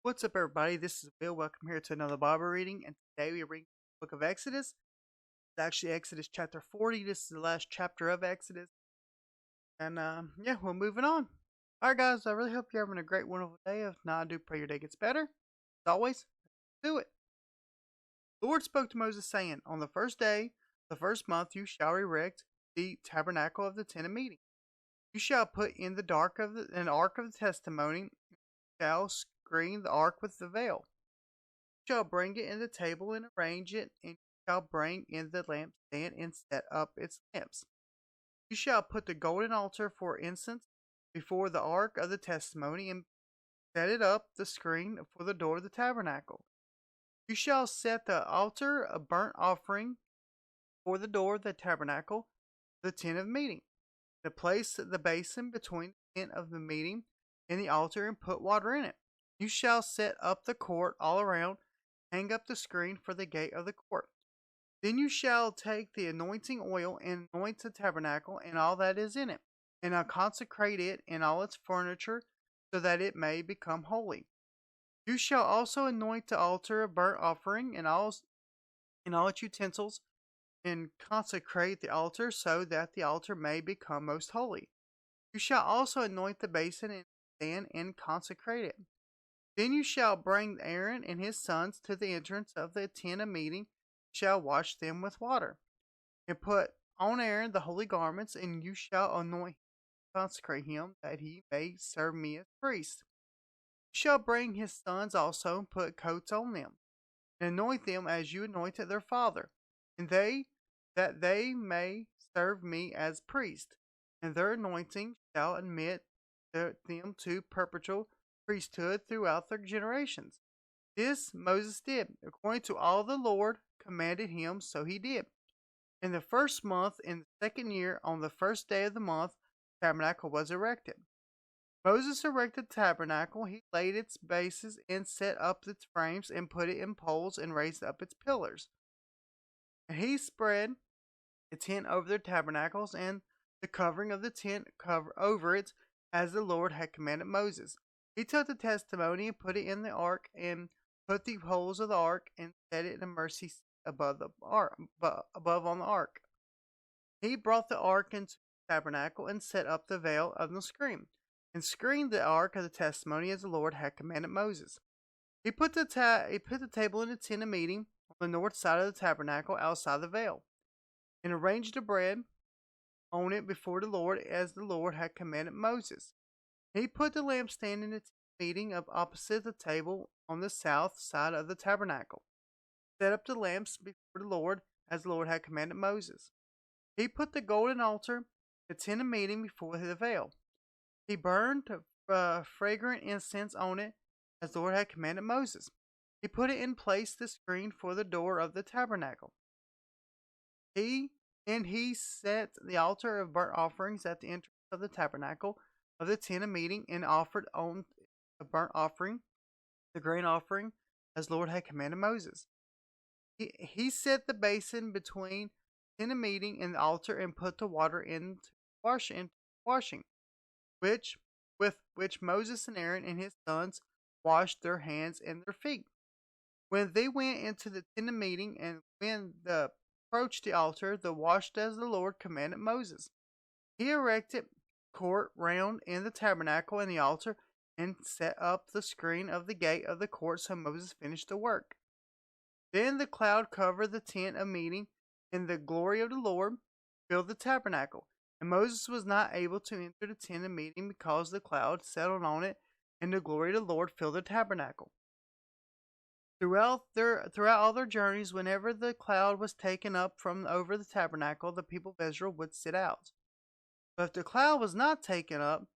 What's up, everybody? This is Bill. Welcome here to another Bible reading, and today we are reading the book of Exodus. It's actually Exodus chapter 40. This is the last chapter of Exodus, and yeah, we're moving on. All right, guys. I really hope you're having a great, wonderful day. If not, I do pray your day gets better. As always, do it. The Lord spoke to Moses, saying, "On the first day, the first month, you shall erect the tabernacle of the tent of meeting. You shall put in the dark of an ark of the testimony. You shall screen the ark with the veil. You shall bring it in the table and arrange it, and you shall bring in the lampstand and set up its lamps. You shall put the golden altar for incense before the ark of the testimony, and set it up the screen for the door of the tabernacle. You shall set the altar of burnt offering for the door of the tabernacle, the tent of meeting. To place the basin between the tent of the meeting and the altar, and put water in it. You shall set up the court all around, hang up the screen for the gate of the court. Then you shall take the anointing oil and anoint the tabernacle and all that is in it, and consecrate it and all its furniture, so that it may become holy. You shall also anoint the altar of burnt offering and all its utensils, and consecrate the altar, so that the altar may become most holy. You shall also anoint the basin and stand and consecrate it. Then you shall bring Aaron and his sons to the entrance of the tent of meeting, shall wash them with water, and put on Aaron the holy garments, and you shall anoint him, consecrate him, that he may serve me as priest. You shall bring his sons also, and put coats on them, and anoint them as you anointed their father, and that they may serve me as priest, and their anointing shall admit them to perpetual priesthood throughout their generations. This Moses did, according to all the Lord commanded him, so he did. In the first month, in the second year, on the first day of the month, the tabernacle was erected. Moses erected the tabernacle. He laid its bases and set up its frames and put it in poles and raised up its pillars. And he spread the tent over the tabernacles and the covering of the tent over it, as the Lord had commanded Moses. He took the testimony and put it in the ark, and put the holes of the ark and set it in a mercy seat above on the ark. He brought the ark into the tabernacle and set up the veil of the screen, and screened the ark of the testimony, as the Lord had commanded Moses. He put the table in the tent of meeting on the north side of the tabernacle, outside the veil, and arranged the bread on it before the Lord, as the Lord had commanded Moses. He put the lampstand in the meeting opposite the table on the south side of the tabernacle, set up the lamps before the Lord, as the Lord had commanded Moses. He put the golden altar, the tent of meeting, before the veil. He burned fragrant incense on it, as the Lord had commanded Moses. He put it in place the screen for the door of the tabernacle. He set the altar of burnt offerings at the entrance of the tabernacle of the tent of meeting, and offered on the burnt offering, the grain offering, as Lord had commanded Moses. He set the basin between the tent of meeting and the altar, and put the water into washing, with which Moses and Aaron and his sons washed their hands and their feet. When they went into the tent of meeting, and when they approached the altar, they washed as the Lord commanded Moses. He erected court round in the tabernacle and the altar, and set up the screen of the gate of the court, so Moses finished the work. Then the cloud covered the tent of meeting, and the glory of the Lord filled the tabernacle. And Moses was not able to enter the tent of meeting, because the cloud settled on it, and the glory of the Lord filled the tabernacle. Throughout all their journeys, whenever the cloud was taken up from over the tabernacle, the people of Israel would sit out. But if the cloud was not taken up,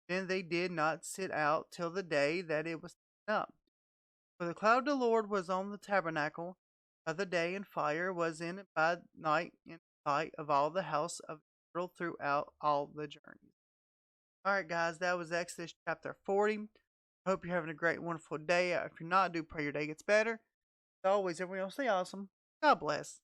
then they did not sit out till the day that it was taken up. For the cloud of the Lord was on the tabernacle by the day, and fire was in it by night, in sight of all the house of Israel throughout all the journeys. Alright, guys, that was Exodus chapter 40. Hope you're having a great, wonderful day. If you're not, I do pray your day gets better. As always, everyone else, stay awesome. God bless.